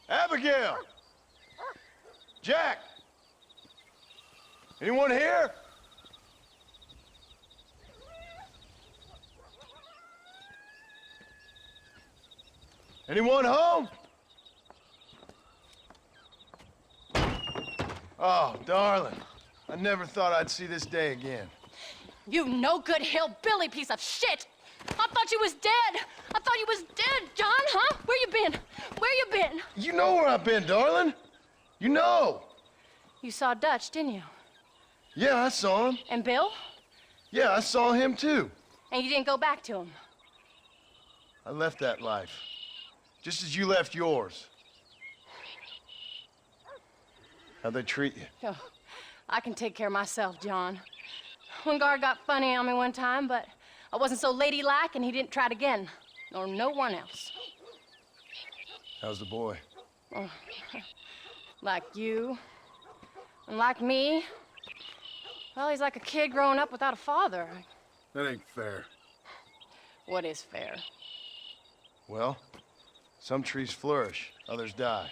Abigail! Jack! Anyone here? Anyone home? Oh, darling. I never thought I'd see this day again. You no-good hillbilly piece of shit! I thought you was dead! I thought you was dead, John, huh? Where you been? Where you been? You know where I've been, darling. You know. You saw Dutch, didn't you? Yeah, I saw him. And Bill? Yeah, I saw him too. And you didn't go back to him? I left that life. Just as you left yours. How'd they treat you? Oh, I can take care of myself, John. One guard got funny on me one time, but I wasn't so ladylike and he didn't try it again. Nor no one else. How's the boy? Oh, like you. And like me. Well, he's like a kid growing up without a father. That ain't fair. What is fair? Well, some trees flourish, others die.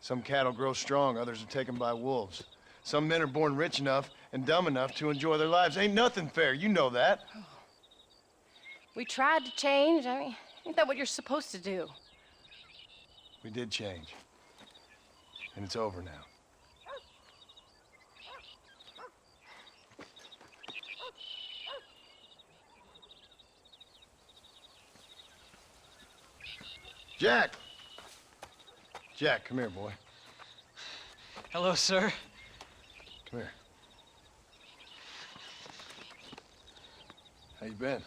Some cattle grow strong, others are taken by wolves. Some men are born rich enough and dumb enough to enjoy their lives. Ain't nothing fair, you know that. We tried to change. I mean, ain't that what you're supposed to do? We did change. And it's over now. Jack! Jack, come here, boy. Hello, sir. Come here. How you been?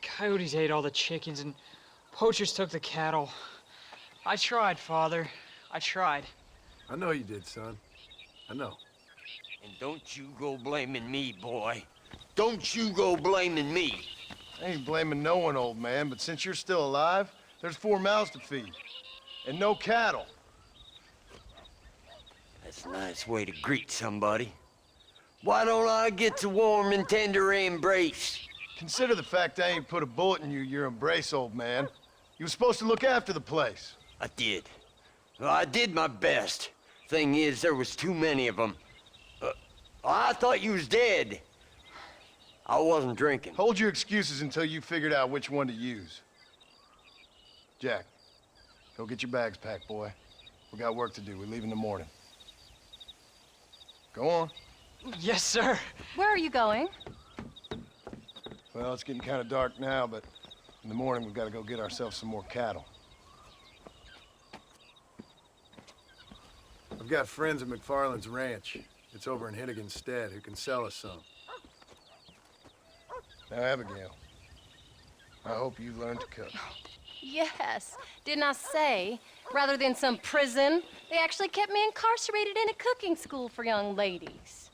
Coyotes ate all the chickens and poachers took the cattle. I tried, Father. I tried. I know you did, son. I know. And don't you go blaming me, boy. Don't you go blaming me. I ain't blaming no one, old man, but since you're still alive, there's 4 mouths to feed. And no cattle. That's a nice way to greet somebody. Why don't I get a warm and tender embrace? Consider the fact I ain't put a bullet in your embrace, old man. You were supposed to look after the place. I did. Well, I did my best. Thing is, there was too many of them. I thought you was dead. I wasn't drinking. Hold your excuses until you figured out which one to use. Jack, go get your bags packed, boy. We got work to do. We leave in the morning. Go on. Yes, sir. Where are you going? Well, it's getting kind of dark now, but in the morning we've got to go get ourselves some more cattle. I've got friends at McFarland's ranch. It's over in Hennigan's stead who can sell us some. Now, Abigail, I hope you learned to cook. Yes. Didn't I say, rather than some prison, they actually kept me incarcerated in a cooking school for young ladies.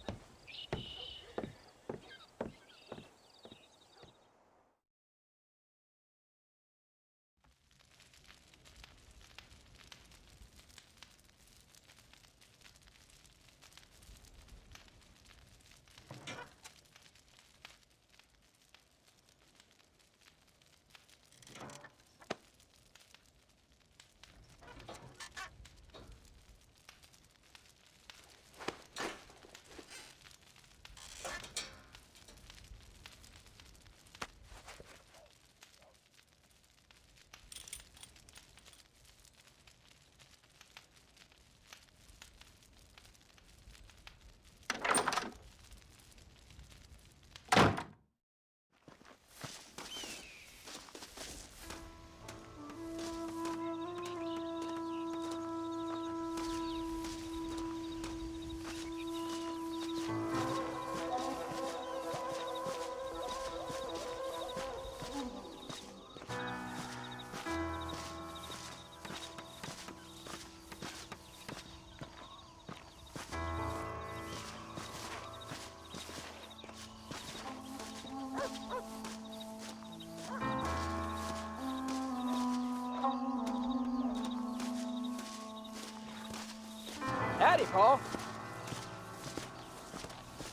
Howdy, Paul.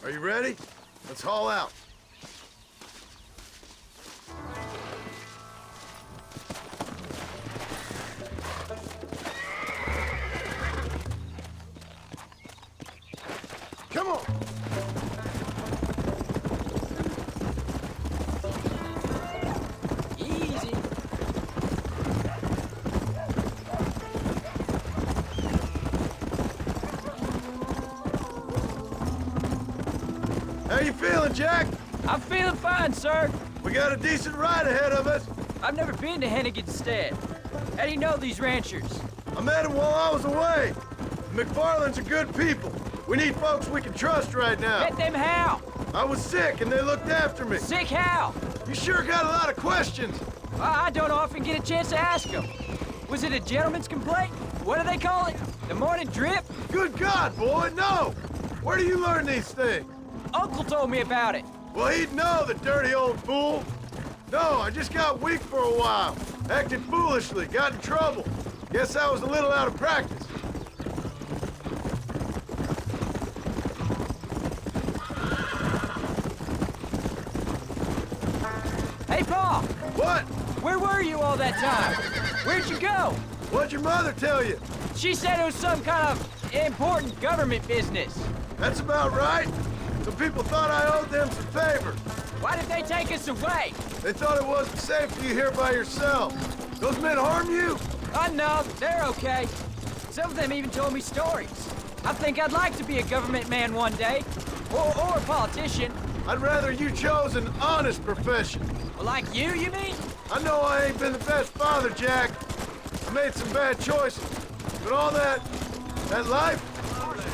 Are you ready? Let's haul out. you feeling, Jack? I'm feeling fine, sir. We got a decent ride ahead of us. I've never been to Hennigan's Stead. How do you know these ranchers? I met them while I was away. The McFarlands are good people. We need folks we can trust right now. Met them how? I was sick and they looked after me. Sick how? You sure got a lot of questions. I don't often get a chance to ask them. Was it a gentleman's complaint? What do they call it? The morning drip? Good God, boy, no! Where do you learn these things? Uncle told me about it. Well, he'd know, the dirty old fool. No, I just got weak for a while. Acted foolishly, got in trouble. Guess I was a little out of practice. Hey, Pa! What? Where were you all that time? Where'd you go? What'd your mother tell you? She said it was some kind of important government business. That's about right. Some people thought I owed them some favors. Why did they take us away? They thought it wasn't safe for you here by yourself. Those men harm you? No, they're okay. Some of them even told me stories. I think I'd like to be a government man one day. Or a politician. I'd rather you chose an honest profession. Like you mean? I know I ain't been the best father, Jack. I made some bad choices. But all that life,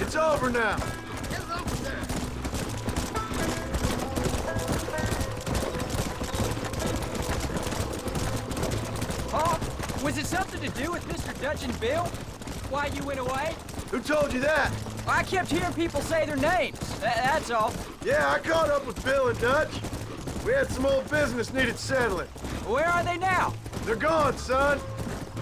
it's over now. Pa, was it something to do with Mr. Dutch and Bill? Why you went away? Who told you that? I kept hearing people say their names. That's all. Yeah, I caught up with Bill and Dutch. We had some old business needed settling. Where are they now? They're gone, son.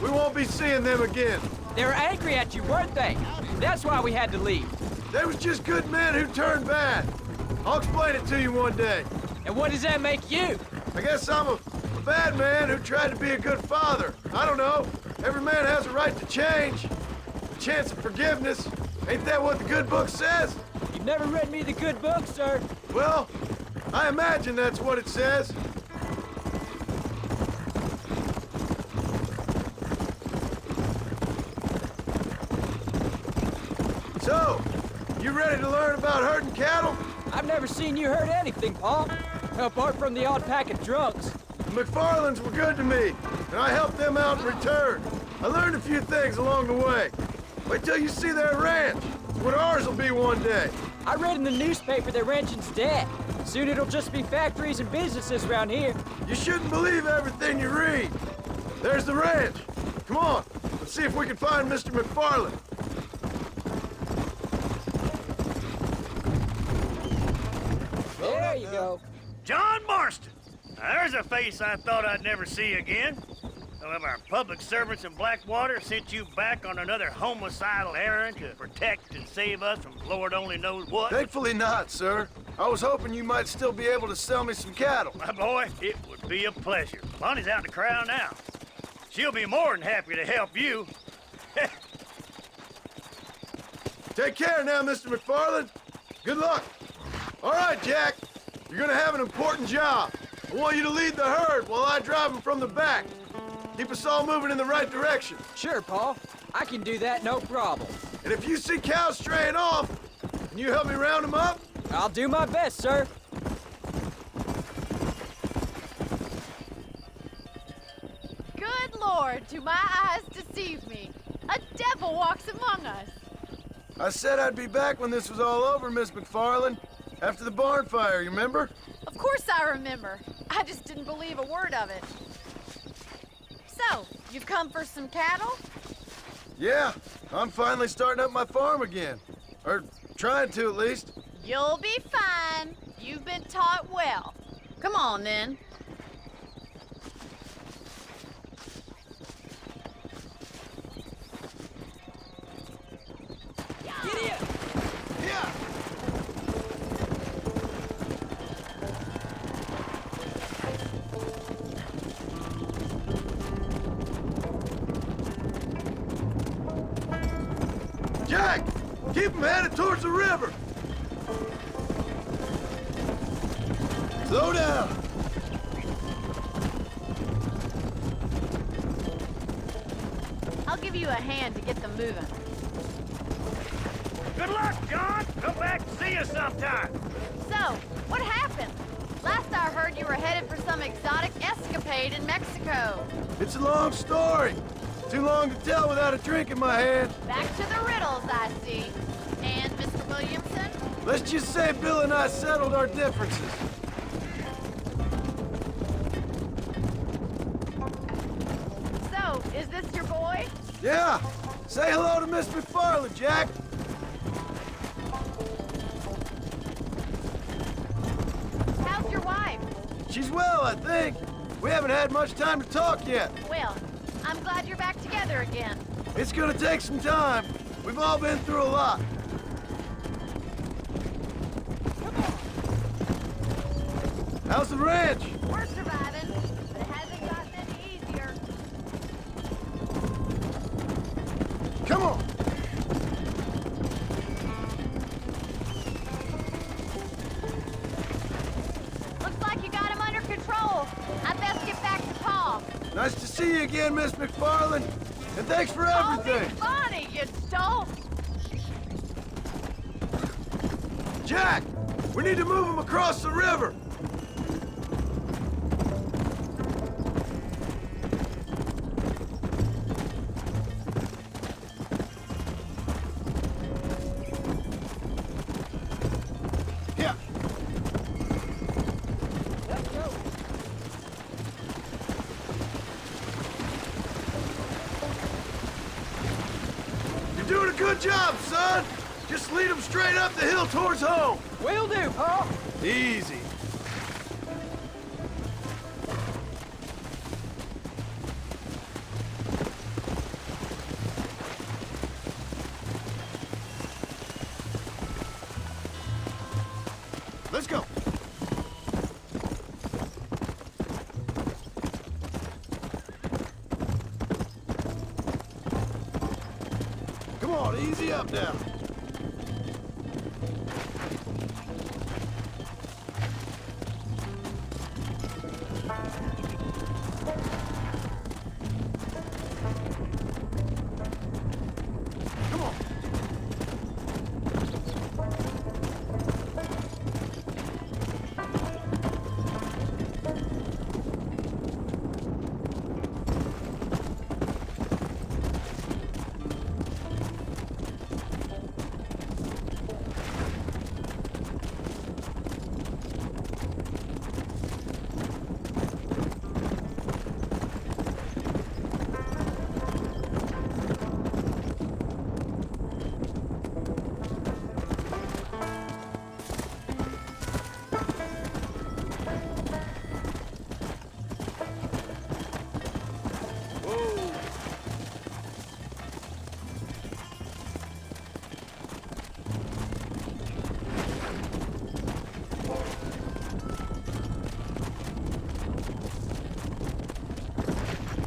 We won't be seeing them again. They were angry at you, weren't they? That's why we had to leave. They was just good men who turned bad. I'll explain it to you one day. And what does that make you? I guess I'm a bad man who tried to be a good father. I don't know. Every man has a right to change. A chance of forgiveness. Ain't that what the good book says? You've never read me the good book, sir. Well, I imagine that's what it says. So, you ready to learn about herding cattle? I've never seen you hurt anything, Pa. Apart from the odd pack of drunks. The McFarlands were good to me, and I helped them out in return. I learned a few things along the way. Wait till you see their ranch. It's what ours will be one day. I read in the newspaper that ranching's dead. Soon it'll just be factories and businesses around here. You shouldn't believe everything you read. There's the ranch. Come on, let's see if we can find Mr. McFarland. There you go. John Marston. Now, there's a face I thought I'd never see again. Some of our public servants in Blackwater sent you back on another homicidal errand to protect and save us from Lord only knows what. Thankfully not, sir. I was hoping you might still be able to sell me some cattle. My boy, it would be a pleasure. Bonnie's out in the crowd now. She'll be more than happy to help you. Take care now, Mr. McFarland. Good luck. All right, Jack. You're gonna have an important job. I want you to lead the herd while I drive them from the back. Keep us all moving in the right direction. Sure, Pa. I can do that, no problem. And if you see cows straying off, can you help me round them up? I'll do my best, sir. Good Lord, do my eyes deceive me? A devil walks among us. I said I'd be back when this was all over, Miss McFarland. After the barn fire, you remember? Of course I remember. I just didn't believe a word of it. So, you've come for some cattle? Yeah, I'm finally starting up my farm again. Or trying to, at least. You'll be fine. You've been taught well. Come on, then. Giddy up! Yeah! Jack! Keep them headed towards the river! Slow down! I'll give you a hand to get them moving. Good luck, John. Come back and see us sometime. So, what happened? Last I heard, you were headed for some exotic escapade in Mexico. It's a long story. Too long to tell without a drink in my hand. Back to the riddles, I see. And Mr. Williamson? Let's just say Bill and I settled our differences. So, is this your boy? Yeah. Say hello to Miss McFarland, Jack. How's your wife? She's well, I think. We haven't had much time to talk yet. Well, I'm glad you're back together again. It's gonna take some time. We've all been through a lot. How's the ranch? We're surviving, but it hasn't gotten any easier. Come on. Looks like you got him under control. I'd best get back to Pa. Nice to see you again, Miss McFarland. And thanks for Oh, everything. Big Bonnie, you dope! Jack, we need to move him across the river. Yeah. Let's go. You're doing a good job, son. Just lead him straight up the hill towards home. Will do, Pa. Easy. Let's go. Come on, easy up now. Come on.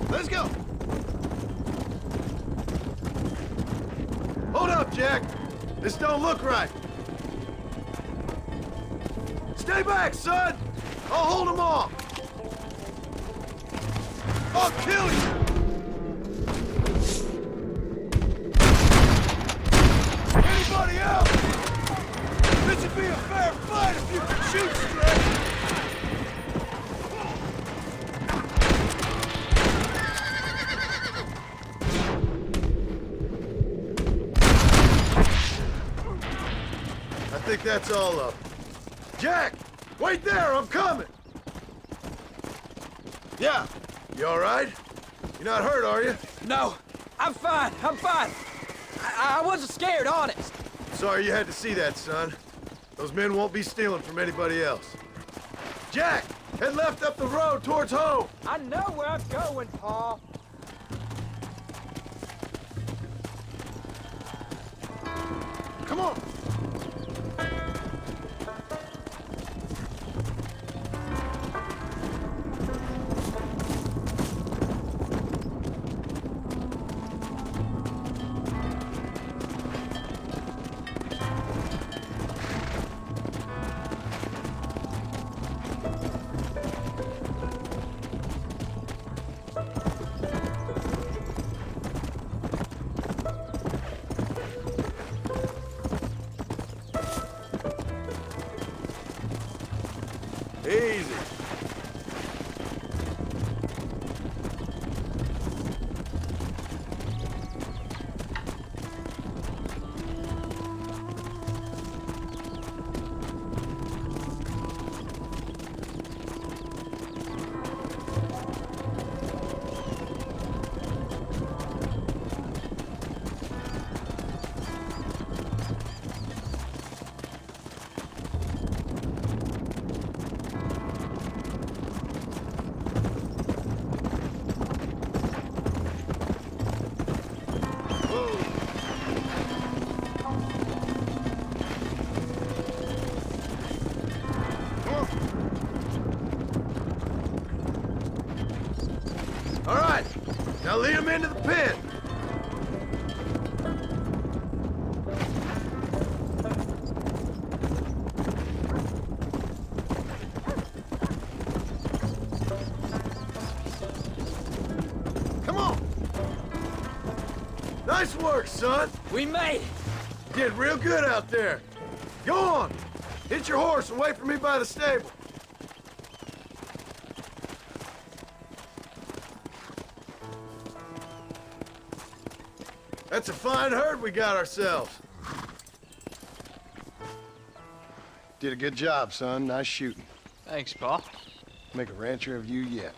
Let's go. Hold up, Jack. This don't look right. Stay back, son. I'll hold them off. I'll kill you. Anybody else? This would be a fair fight if you could shoot straight. I think that's all up. Jack! Wait there, I'm coming! Yeah, you all right? You're not hurt, are you? No, I'm fine. I'm fine. I wasn't scared, honest. Sorry you had to see that, son. Those men won't be stealing from anybody else. Jack! Head left up the road towards home! I know where I'm going, Pa. Come on! into the pen! Come on! Nice work, son! We made it! Did real good out there. Go on! Hit your horse and wait for me by the stable. That's a fine herd we got ourselves. Did a good job, son. Nice shooting. Thanks, Pa. Make a rancher of you yet.